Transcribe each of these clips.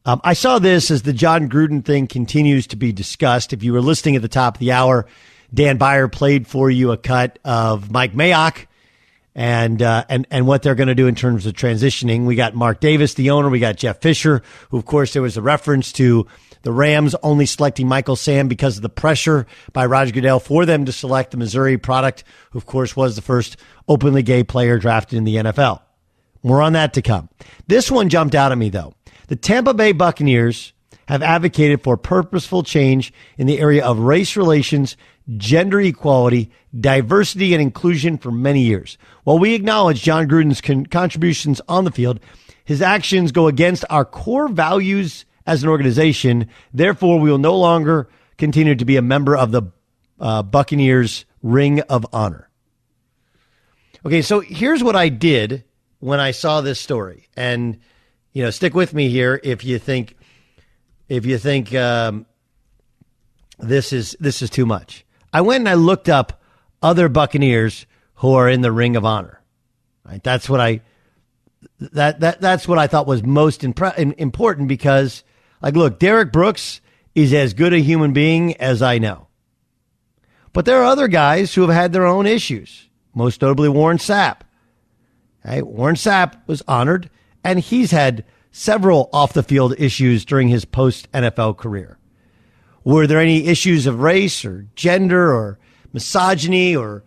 I saw this as the John Gruden thing continues to be discussed. If you were listening at the top of the hour, Dan Byer played for you a cut of Mike Mayock and what they're going to do in terms of transitioning. We got Mark Davis, the owner. We got Jeff Fisher, who, of course, there was a reference to the Rams only selecting Michael Sam because of the pressure by Roger Goodell for them to select the Missouri product, who, of course, was the first openly gay player drafted in the NFL. More on that to come. This one jumped out at me, though. The Tampa Bay Buccaneers have advocated for purposeful change in the area of race relations, gender equality, diversity, and inclusion for many years. While we acknowledge John Gruden's contributions on the field, his actions go against our core values as an organization. Therefore, we will no longer continue to be a member of the Buccaneers Ring of Honor. Okay, so here's what I did when I saw this story, and stick with me here if you think this is too much. I went and I looked up other Buccaneers who are in the Ring of Honor. Right, that's what I thought was most important because, look, Derek Brooks is as good a human being as I know, but there are other guys who have had their own issues. Most notably, Warren Sapp. Right, Warren Sapp was honored, and he's had several off-the-field issues during his post-NFL career. Were there any issues of race or gender or misogyny or,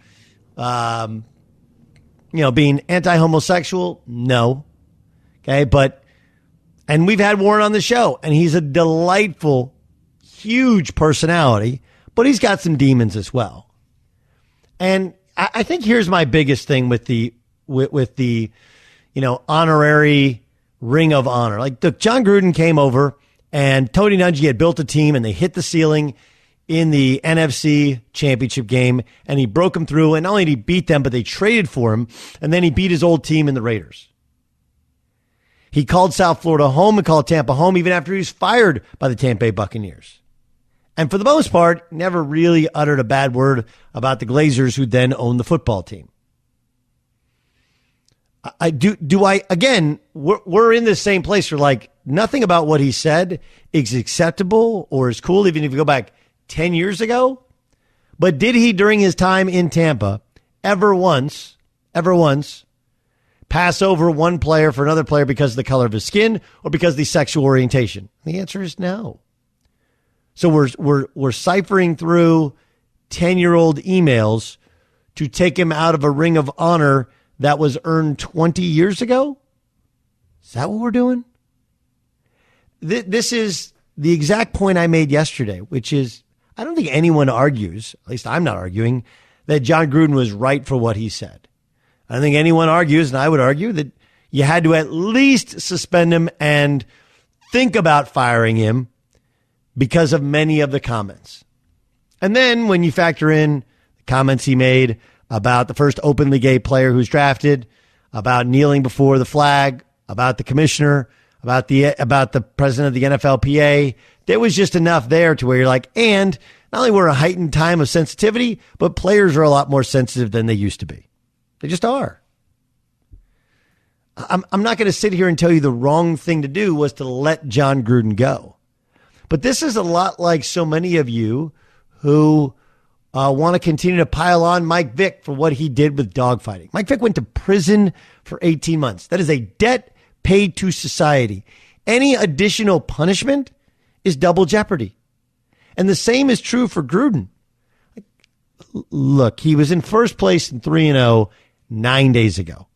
being anti-homosexual? No. Okay, and we've had Warren on the show, and he's a delightful, huge personality, but he's got some demons as well. And I think here's my biggest thing with the honorary Ring of Honor. John Gruden came over and Tony Dungy had built a team and they hit the ceiling in the NFC championship game and he broke them through, and not only did he beat them, but they traded for him, and then he beat his old team in the Raiders. He called South Florida home and called Tampa home even after he was fired by the Tampa Bay Buccaneers. And for the most part, never really uttered a bad word about the Glazers, who then owned the football team. We're in the same place where nothing about what he said is acceptable or is cool, even if you go back 10 years ago. But did he, during his time in Tampa, ever once pass over one player for another player because of the color of his skin or because of the sexual orientation? The answer is no. So we're ciphering through 10-year-old emails to take him out of a Ring of Honor that was earned 20 years ago? Is that what we're doing? This is the exact point I made yesterday, which is I don't think anyone argues, at least I'm not arguing, that John Gruden was right for what he said. I don't think anyone argues, and I would argue, that you had to at least suspend him and think about firing him because of many of the comments. And then when you factor in the comments he made about the first openly gay player who's drafted, about kneeling before the flag, about the commissioner, about the president of the NFLPA, there was just enough there to where you're like, and not only we're a heightened time of sensitivity, but players are a lot more sensitive than they used to be. They just are. I'm not going to sit here and tell you the wrong thing to do was to let John Gruden go. But this is a lot like so many of you who want to continue to pile on Mike Vick for what he did with dogfighting. Mike Vick went to prison for 18 months. That is a debt paid to society. Any additional punishment is double jeopardy. And the same is true for Gruden. Look, he was in first place in 3-0 9 days ago.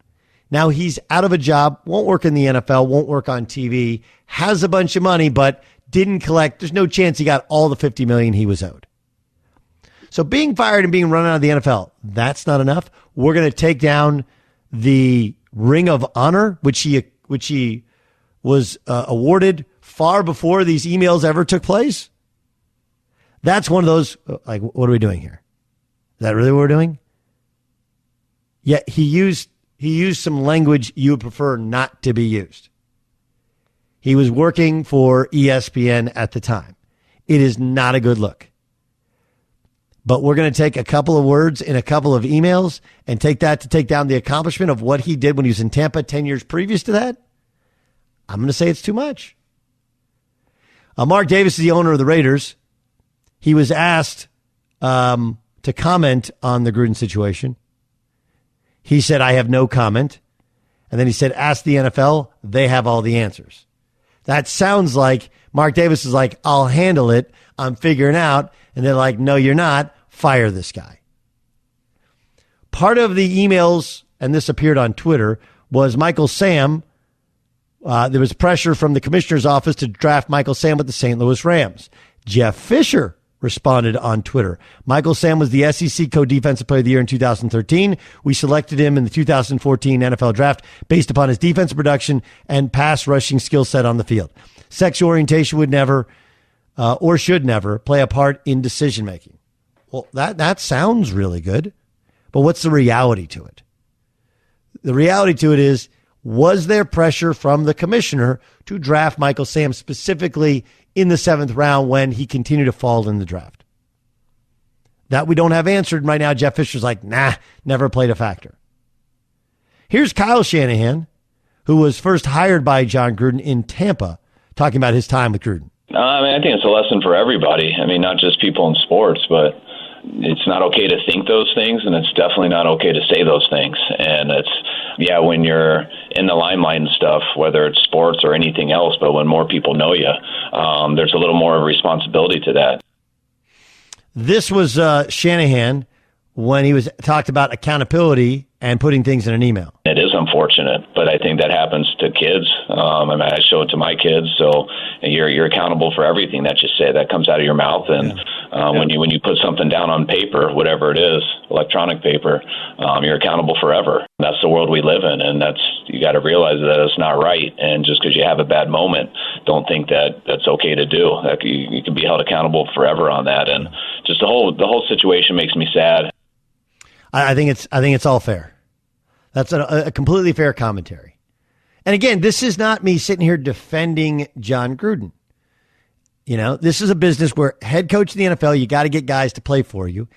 Now he's out of a job, won't work in the NFL, won't work on TV, has a bunch of money, but didn't collect. There's no chance he got all the $50 million he was owed. So being fired and being run out of the NFL, that's not enough. We're going to take down the Ring of Honor, which he was awarded far before these emails ever took place. That's one of those, what are we doing here? Is that really what we're doing? Yeah, he used some language you would prefer not to be used. He was working for ESPN at the time. It is not a good look. But we're going to take a couple of words in a couple of emails and take that to take down the accomplishment of what he did when he was in Tampa 10 years previous to that. I'm going to say it's too much. Mark Davis is the owner of the Raiders. He was asked to comment on the Gruden situation. He said, I have no comment. And then he said, ask the NFL. They have all the answers. That sounds like Mark Davis is like, I'll handle it. I'm figuring out. And they're like, no, you're not. Fire this guy. Part of the emails, and this appeared on Twitter, was Michael Sam. There was pressure from the commissioner's office to draft Michael Sam with the St. Louis Rams. Jeff Fisher responded on Twitter. Michael Sam was the SEC co-defensive player of the year in 2013. We selected him in the 2014 NFL draft based upon his defensive production and pass rushing skill set on the field. Sexual orientation would never or should never play a part in decision making. Well, that sounds really good, but what's the reality to it? The reality to it is, was there pressure from the commissioner to draft Michael Sam specifically in the 7th round when he continued to fall in the draft? That we don't have answered right now. Jeff Fisher's like, nah, never played a factor. Here's Kyle Shanahan, who was first hired by John Gruden in Tampa, talking about his time with Gruden. I think it's a lesson for everybody. Not just people in sports, but it's not okay to think those things, and it's definitely not okay to say those things. And when you're in the limelight and stuff, whether it's sports or anything else, but when more people know you, there's a little more responsibility to that. This was Shanahan when he was talked about accountability and putting things in an email. It is unfortunate, but I think that happens to kids. I show it to my kids, so you're accountable for everything that you say that comes out of your mouth. And when you put something down on paper, whatever it is, electronic paper, you're accountable forever. That's the world we live in, and you got to realize that it's not right. And just because you have a bad moment, don't think that that's okay to do. That you can be held accountable forever on that. And just the whole situation makes me sad. I think it's all fair. That's a completely fair commentary. And again, this is not me sitting here defending John Gruden. This is a business where head coach of the NFL, you got to get guys to play for you.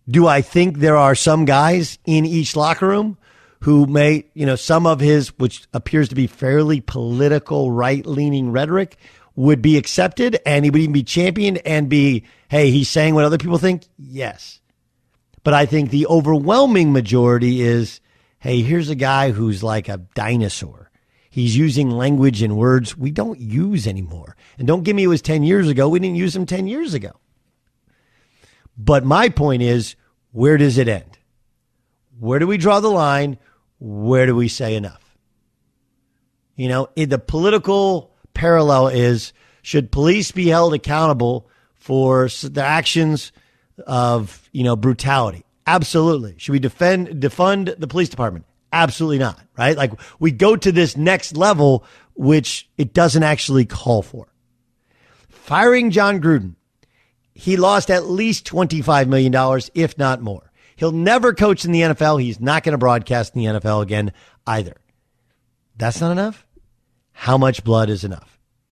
Do I think there are some guys in each locker room who may, some of his, which appears to be fairly political, right-leaning rhetoric, would be accepted and he would even be championed and be, hey, he's saying what other people think? Yes. But I think the overwhelming majority is, hey, here's a guy who's like a dinosaur. He's using language and words we don't use anymore. And don't give me it was 10 years ago. We didn't use them 10 years ago. But my point is, where does it end? Where do we draw the line? Where do we say enough? The political parallel is, should police be held accountable for the actions of, brutality? Absolutely. Should we defund the police department? Absolutely not, right? Like, we go to this next level, which it doesn't actually call for. Firing John Gruden, he lost at least $25 million, if not more. He'll never coach in the NFL. He's not going to broadcast in the NFL again either. That's not enough. How much blood is enough?